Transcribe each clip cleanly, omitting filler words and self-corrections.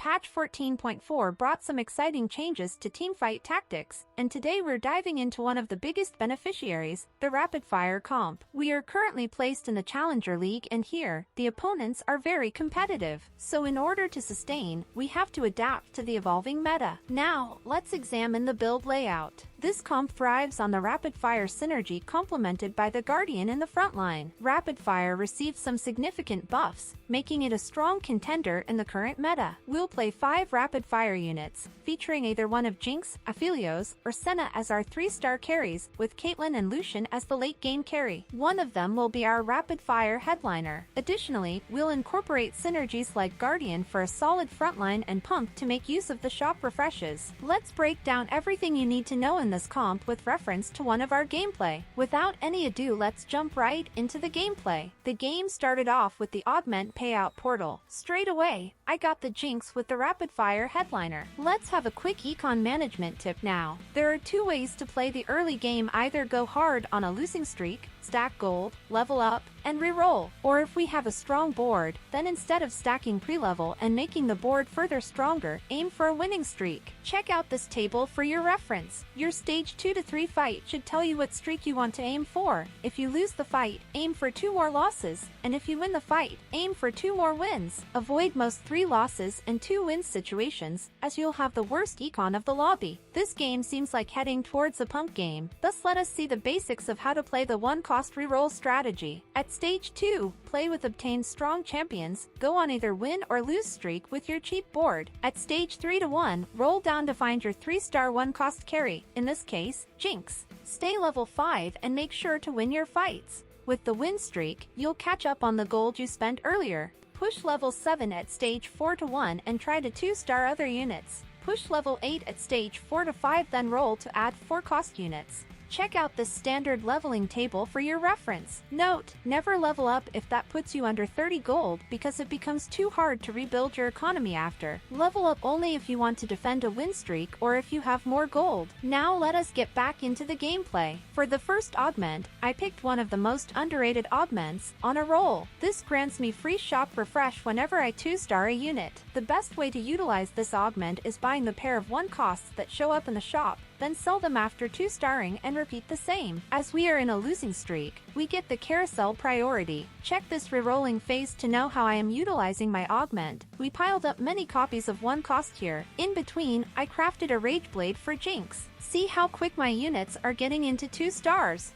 patch 14.4 brought some exciting changes to Teamfight Tactics, and today we're diving into one of the biggest beneficiaries, the Rapid-Fire comp. We are currently placed in the Challenger League, and here, the opponents are very competitive. So in order to sustain, we have to adapt to the evolving meta. Now, let's examine the build layout. This comp thrives on the Rapid-Fire synergy complemented by the Guardian in the front line. Rapid-Fire received some significant buffs, making it a strong contender in the current meta. We'll play 5 Rapid-Fire units, featuring either one of Jinx, Aphelios, or Senna as our 3-star carries, with Caitlyn and Lucian as the late-game carry. One of them will be our Rapid-Fire headliner. Additionally, we'll incorporate synergies like Guardian for a solid frontline and Pump to make use of the shop refreshes. Let's break down everything you need to know in this comp with reference to one of our gameplay. Without any ado, let's jump right into the gameplay. The game started off with the augment payout portal. Straight away, I got the Jinx with the Rapid-Fire headliner. Let's have a quick econ management tip now. There are 2 ways to play the early game: either go hard on a losing streak, stack gold, level up, and reroll. Or if we have a strong board, then instead of stacking pre-level and making the board further stronger, aim for a winning streak. Check out this table for your reference. Your stage 2 to 3 fight should tell you what streak you want to aim for. If you lose the fight, aim for 2 more losses, and if you win the fight, aim for 2 more wins. Avoid most 3 losses and 2 wins situations, as you'll have the worst econ of the lobby. This game seems like heading towards a pump game, thus let us see the basics of how to play the 1-cost reroll strategy. At Stage 2, play with obtained strong champions, go on either win or lose streak with your cheap board. At Stage 3 to 1, roll down to find your 3-star 1-cost carry, in this case, Jinx. Stay level 5 and make sure to win your fights. With the win streak, you'll catch up on the gold you spent earlier. Push level 7 at Stage 4 to 1 and try to 2-star other units. Push level 8 at Stage 4 to 5, then roll to add 4-cost units. Check out this standard leveling table for your reference. Note, never level up if that puts you under 30 gold, because it becomes too hard to rebuild your economy after. Level up only if you want to defend a win streak or if you have more gold. Now let us get back into the gameplay. For the first augment, I picked one of the most underrated augments, On a Roll. This grants me free shop refresh whenever I 2-star a unit. The best way to utilize this augment is buying the pair of 1-costs that show up in the shop, then sell them after 2-starring and repeat the same. As we are in a losing streak, we get the carousel priority. Check this rerolling phase to know how I am utilizing my augment. We piled up many copies of 1-cost here. In between, I crafted a Rage Blade for Jinx. See how quick my units are getting into 2 stars.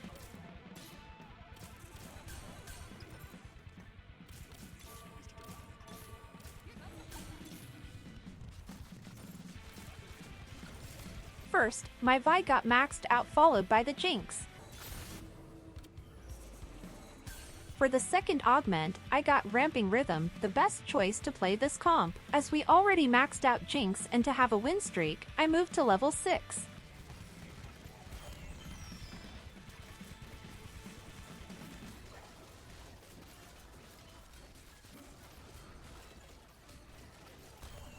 First, my Vi got maxed out, followed by the Jinx. For the second augment, I got Ramping Rhythm, the best choice to play this comp. As we already maxed out Jinx and to have a win streak, I moved to level 6.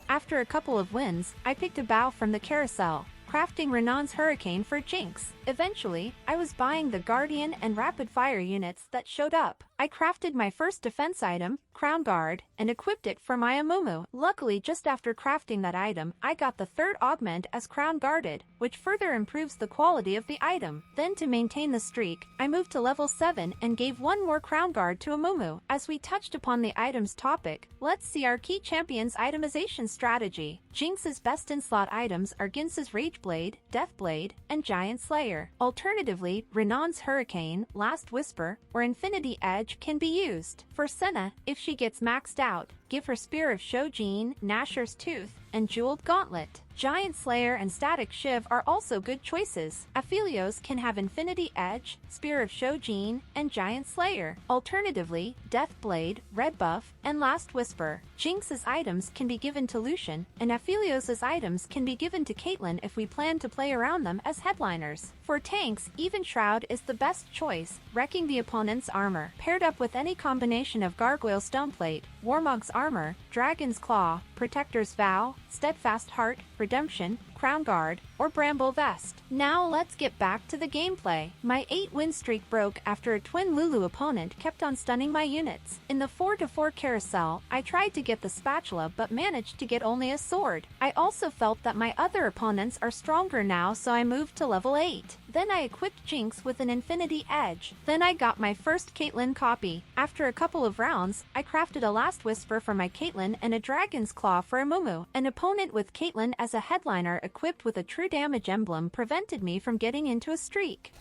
After a couple of wins, I picked a bow from the carousel, crafting Renan's Hurricane for Jinx. Eventually, I was buying the Guardian and Rapid-Fire units that showed up. I crafted my first defense item, Crown Guard, and equipped it for my Amumu. Luckily, just after crafting that item, I got the third augment as Crown Guarded, which further improves the quality of the item. Then to maintain the streak, I moved to level 7 and gave 1 more Crown Guard to Amumu. As we touched upon the items topic, let's see our key champions' itemization strategy. Jinx's best-in-slot items are Ginsa's Rage Blade, Death Blade, and Giant Slayer. Alternatively, Renan's Hurricane, Last Whisper, or Infinity Edge can be used. For Senna, if she gets maxed out, give her Spear of Shojin, Nashor's Tooth, and Jeweled Gauntlet. Giant Slayer and Static Shiv are also good choices. Aphelios can have Infinity Edge, Spear of Shojin, and Giant Slayer. Alternatively, Death Blade, Red Buff, and Last Whisper. Jinx's items can be given to Lucian, and Aphelios' items can be given to Caitlyn if we plan to play around them as headliners. For tanks, Even Shroud is the best choice, wrecking the opponent's armor. Paired up with any combination of Gargoyle Stoneplate, Warmog's Armor, Dragon's Claw, Protector's Vow, Steadfast Heart, Redemption, Crown Guard, or Bramble Vest. Now let's get back to the gameplay. My 8-win streak broke after a twin Lulu opponent kept on stunning my units. In the 4-4 carousel, I tried to get the spatula but managed to get only a sword. I also felt that my other opponents are stronger now, so I moved to level 8. Then I equipped Jinx with an Infinity Edge. Then I got my first Caitlyn copy. After a couple of rounds, I crafted a Last Whisper for my Caitlyn and a Dragon's Claw for a Mumu. An opponent with Caitlyn as a headliner equipped with a True Damage emblem prevented me from getting into a streak.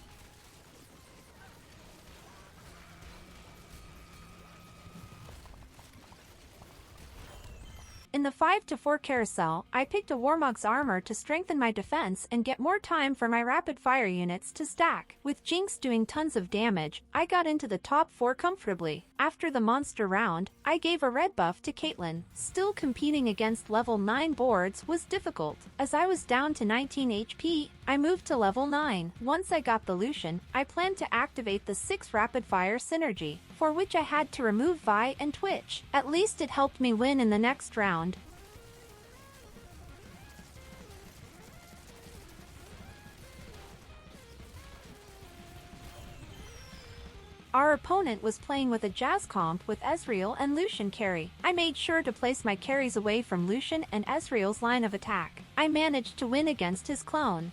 In the 5-4 carousel, I picked a Warmog's Armor to strengthen my defense and get more time for my rapid-fire units to stack. With Jinx doing tons of damage, I got into the top 4 comfortably. After the monster round, I gave a red buff to Caitlyn. Still competing against level 9 boards was difficult. As I was down to 19 HP, I moved to level 9. Once I got the Lucian, I planned to activate the 6 rapid-fire synergy, for which I had to remove Vi and Twitch. At least it helped me win in the next round. Our opponent was playing with a Jazz comp with Ezreal and Lucian carry. I made sure to place my carries away from Lucian and Ezreal's line of attack. I managed to win against his clone.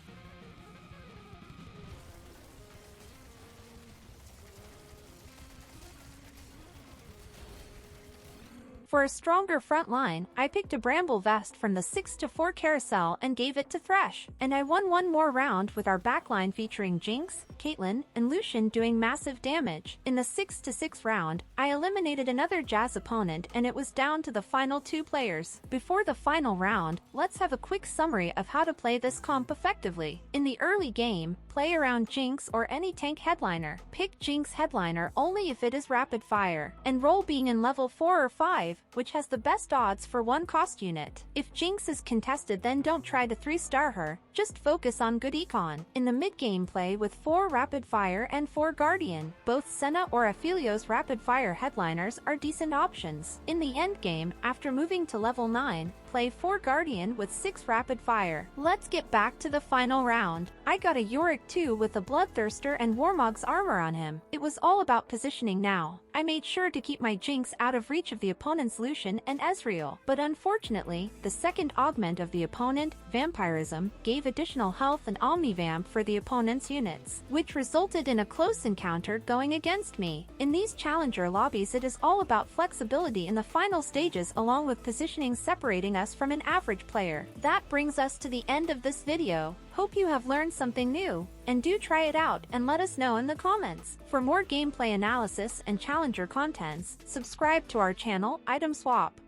For a stronger front line, I picked a Bramble Vest from the 6-4 carousel and gave it to Thresh, and I won one more round with our backline featuring Jinx, Caitlyn, and Lucian doing massive damage. In the 6-6 round, I eliminated another Jazz opponent and it was down to the final 2 players. Before the final round, let's have a quick summary of how to play this comp effectively. In the early game, play around Jinx or any tank headliner. Pick Jinx headliner only if it is rapid fire, and roll being in level 4 or 5, which has the best odds for 1 cost unit. If Jinx is contested, then don't try to 3-star her, just focus on good econ. In the mid-game, play with 4 rapid fire and 4 guardian. Both Senna or Aphelios rapid fire headliners are decent options. In the end game, after moving to level 9, play 4 guardian with 6 rapid fire. Let's get back to the final round. I got a Yorick 2 with a Bloodthirster and Warmog's Armor on him. It was all about positioning now. I made sure to keep my Jinx out of reach of the opponent's Lucian and Ezreal, but unfortunately, the second augment of the opponent, Vampirism, gave additional health and Omnivamp for the opponent's units, which resulted in a close encounter going against me. In these challenger lobbies, it is all about flexibility in the final stages along with positioning separating us from an average player. That brings us to the end of this video. Hope you have learned something new, and do try it out and let us know in the comments. For more gameplay analysis and challenger contents, subscribe to our channel, Item Swap.